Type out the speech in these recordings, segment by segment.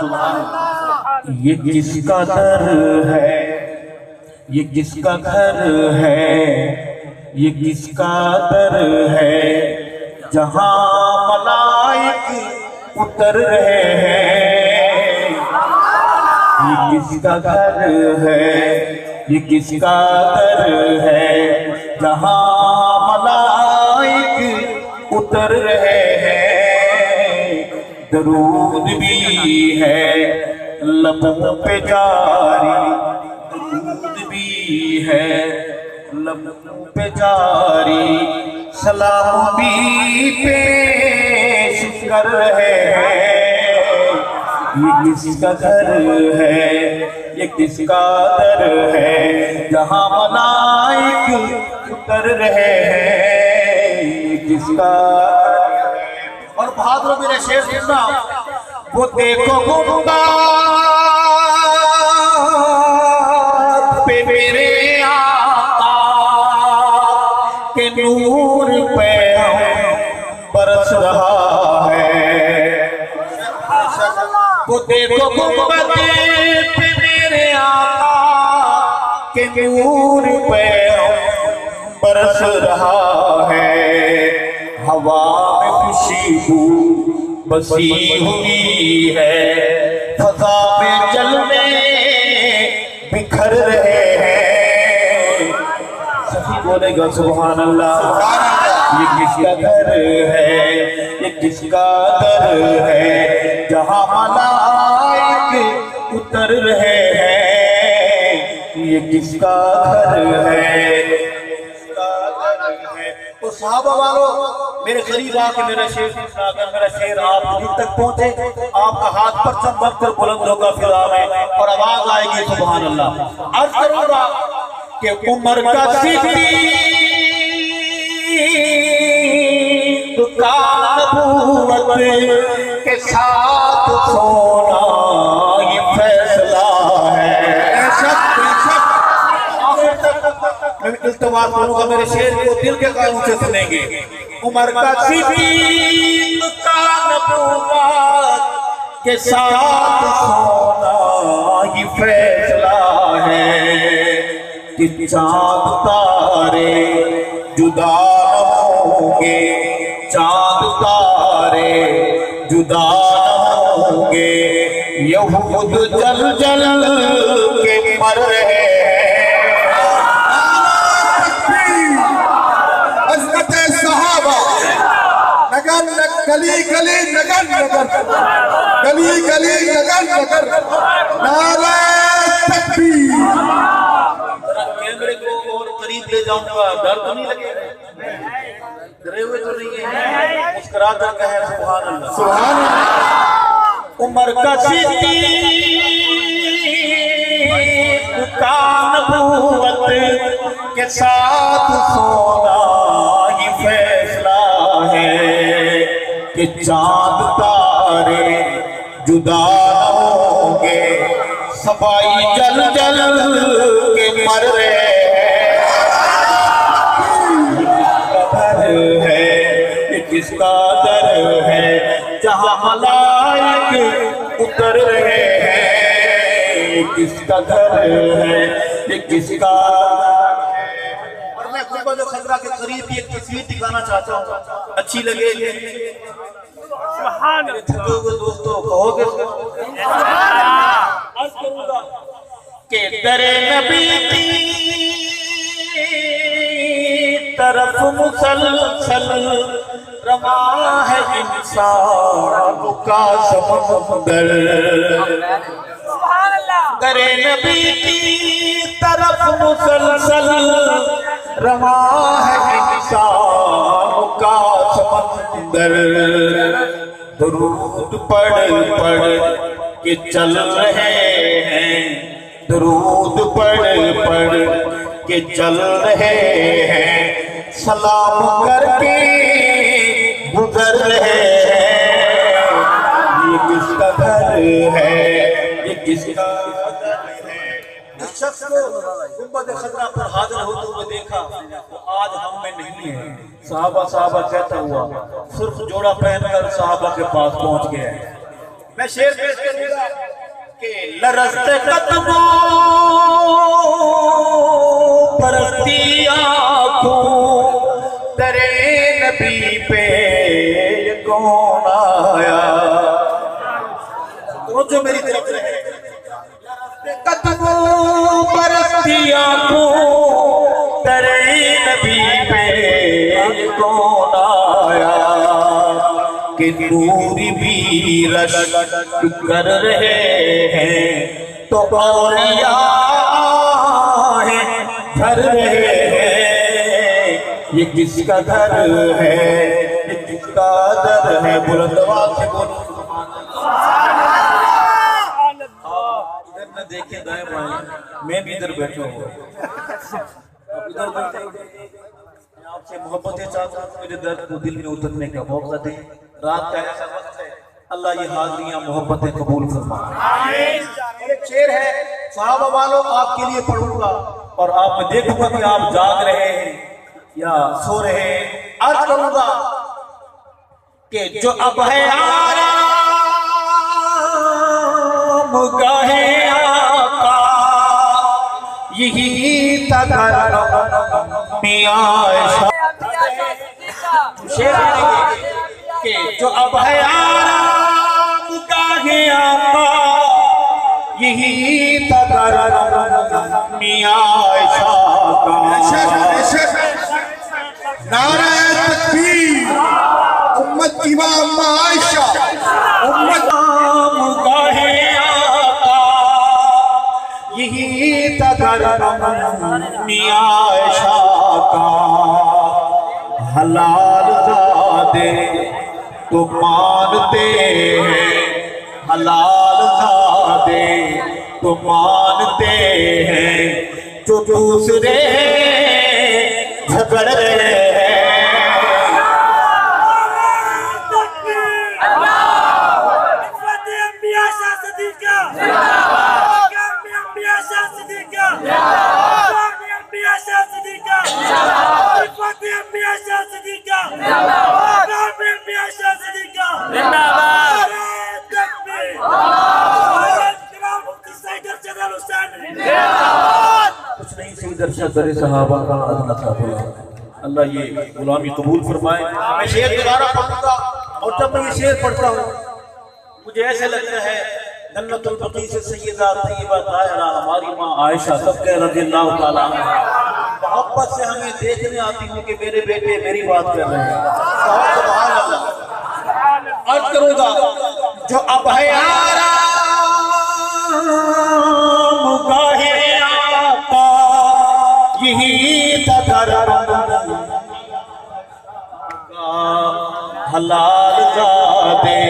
یہ کس کا در ہے، یہ کس کا گھر ہے، یہ کس کا در ہے جہاں ملائک اتر رہے ہیں۔ یہ کس کا گھر ہے، یہ کس کا در ہے جہاں ملائک اتر رہے ہیں۔ درود بھی ہے لبوں پہ جاری، درود بھی ہے لبوں پہ جاری، سلام بھی پیش کر رہے ہیں۔ یہ کس کا گھر ہے، یہ کس کا در ہے جہاں ملائک اتر رہے ہیں۔ یہ کس کا اور بہادر میرے شیر سننا، وہ دیکھو گنبد پہ میرے آقا کے نور پہ برس رہا ہے۔ وہ دیکھو گنبد پہ میرے آقا کے نور پہ برس رہا ہے۔ ہوا میں خوشبو بسی ہوئی ہے، فضا میں جلوے بکھر رہے ہیں۔ سبھی بولے گا سبحان اللہ۔ یہ کس کا گھر ہے، یہ کس کا در ہے جہاں ملائک اتر رہے ہیں۔ یہ کس کا گھر ہے، تو صحابہ والوں میرے قریب آ کے میرا شیر سنا کر، میرا شیر آپ دل تک پہنچے، آپ کا ہاتھ پر چمک کر بلند ہوگا فضا میں اور آواز آئے گی سبحان اللہ۔ عرض کروں گا کہ عمر کا صدیق کا نبوت کے ساتھ سونا یہ فیصلہ ہے۔ میں التماس کروں گا میرے شیر کو دل کے قانون سے سنیں گے۔ عمر کا صدیق کا نبوت کے ساتھ سونا یہ فیصلہ ہے کہ چاند تارے جدا نہ ہوں گے، چاند تارے جدا نہ ہوں گے، یہود جل جل کے مر رہے ہیں۔ گلی گلی نگر نگر، گلی گلی نگر نگر، نعرہ تکبیر۔ کیمرے کو اور قریب لے جاؤں گا، ڈر تو نہیں لگے، ڈرے ہوئے تو نہیں ہیں، مسکرا کر کہیں سبحان اللہ سبحان اللہ۔ عمر کا صدیق کا نبوت کے ساتھ سونا یہ فیصلہ ہے کہ چاند تارے جدا نہ ہوں گے، صفائی جل جل کے مر رہے ہیں۔ یہ کس کا در ہے جہاں ملائک اتر رہے ہیں۔ یہ کس کا گھر ہے، یہ کس کا۔ اور میں خطبہ جو خضرہ کے قریب ایک تصویر دکھانا چاہتا ہوں، اچھی لگے سبحان اللہ۔ تھکے ہوئے دوستو کہو گے عرض کروں گا کہ در نبی کی طرف مسلسل رواں ہے انسان کا سمندر۔ در نبی کی طرف مسلسل رواں ہے انسان کا سمندر۔ درود پڑھ پڑھ کے چل رہے ہیں، درود پڑھ پڑھ کے چل رہے ہیں، سلام کر کے گزر رہے ہیں۔ یہ کس کا گھر ہے، یہ کس کا گھر ہے۔ اس شخص کو گنبد خضرا پر حاضر ہوتے ہوئے دیکھا، وہ آج ہم میں نہیں ہے۔ صحابہ کہتا ہوا سرخ جوڑا پہن کر صحابہ کے پاس پہنچ گیا ہے۔ میں شعر پیش کروں گا کہ لرزتے قدموں پرستی آنکھوں تیرے نبی پہ یہ کون آیا تو جو میری طرف رہے قدموں پرستی آنکھوں تیرے نبی پہ یہ کون آیا کہ نوری بھی رش کر رہے ہیں تو اولیاء ہیں گھر رہے ہیں یہ کس کا گھر ہے یہ کس کا در ہے بلند آواز سے بولو ادھر نہ دیکھیں دائیں بائیں میں بھی ادھر بیٹھا ہوں ادھر بیٹھے میں آپ سے محبتیں چاہتا ہوں میرے درد کو دل میں اترنے کا موقع دیں رات کا ایسا وقت ہے اللہ یہ حاضریاں محبتیں قبول فرمائے ایک شعر ہے صحابہ والوں آپ کے لیے پڑھوں گا اور آپ میں دیکھوں گا کہ آپ جاگ رہے ہیں یا سو رہے ہیں عرض کروں گا کہ جو اب ہے آرام گاہ آقا یہی تھا گھر میاں عائشہ شعر کہ جو اب ہے آرام گاہ آقا یہی تھا گھر میاں عائشہ کا نعرہ تکبیر امت امام عائشہ امت گاہ آقا یہی تھا گھر میاں عائشہ کا حلال زادے تو مانتے ہیں حلال زادے تو مانتے ہیں جو دوسرے جھگڑ رہے ہیں کچھ نہیں سیدر شدر صحابہ کا عدل تھا اللہ یہ غلامی قبول فرمائے میں شعر دوبارہ پڑھوں گا اور جب میں یہ شعر پڑھتا ہوں مجھے ایسے لگتا ہے جنت البقیع سے سیدہ طیبہ طاہرہ ہماری ماں عائشہ صدقہ رضی اللہ تعالیٰ عنہ محبت سے ہمیں دیکھنے آتی ہوں کہ میرے بیٹے میری بات کر رہے ہیں سبحان اللہ عرض کروں گا جو اب ہے آرام گاہ آقا یہی تھا گھر حلال زادے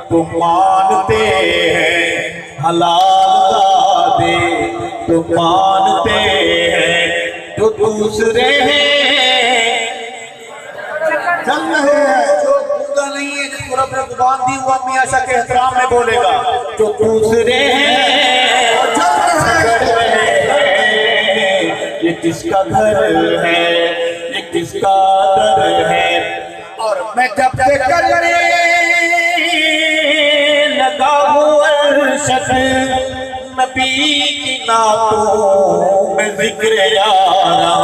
تو مانتے ہیں حلال زادے تو مانتے ہیں جو دوسرے ہیں چل رہے ہیں جو بودا نہیں ہے جس کو رب نے زبان دی ہوا میاں عائشہ کے احترام میں بولے گا جو دوسرے ہیں یہ کس کا گھر ہے یہ کس کا در ہے اور میں جب سے کرنے لگا ہوں ارشد نبی کی نعتوں میں ذکر یارا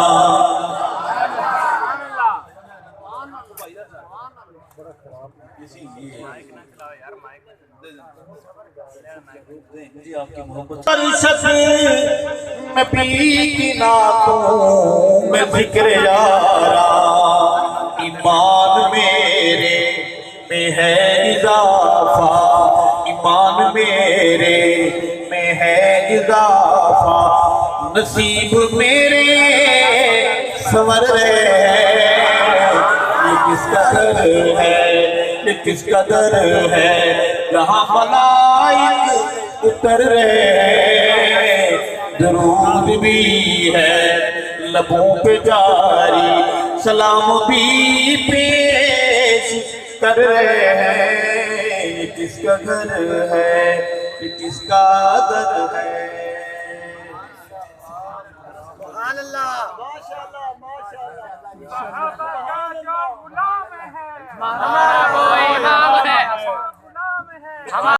ارشد نبی کی نعتوں میں ذکر یارا ایمان میرے میں ہے اضافہ ایمان میرے میں ہے اضافہ نصیب میرے سنور رہے ہیں یہ کس کا در ہے یہ کس کا در ہے جہاں ملائک اتر رہے ہیں درود بھی ہے لبوں پہ جاری سلام بھی پیش کر رہے ہیں یہ کس کا گھر ہے یہ کس کا در ہے سبحان اللہ ماشاءاللہ ماشاءاللہ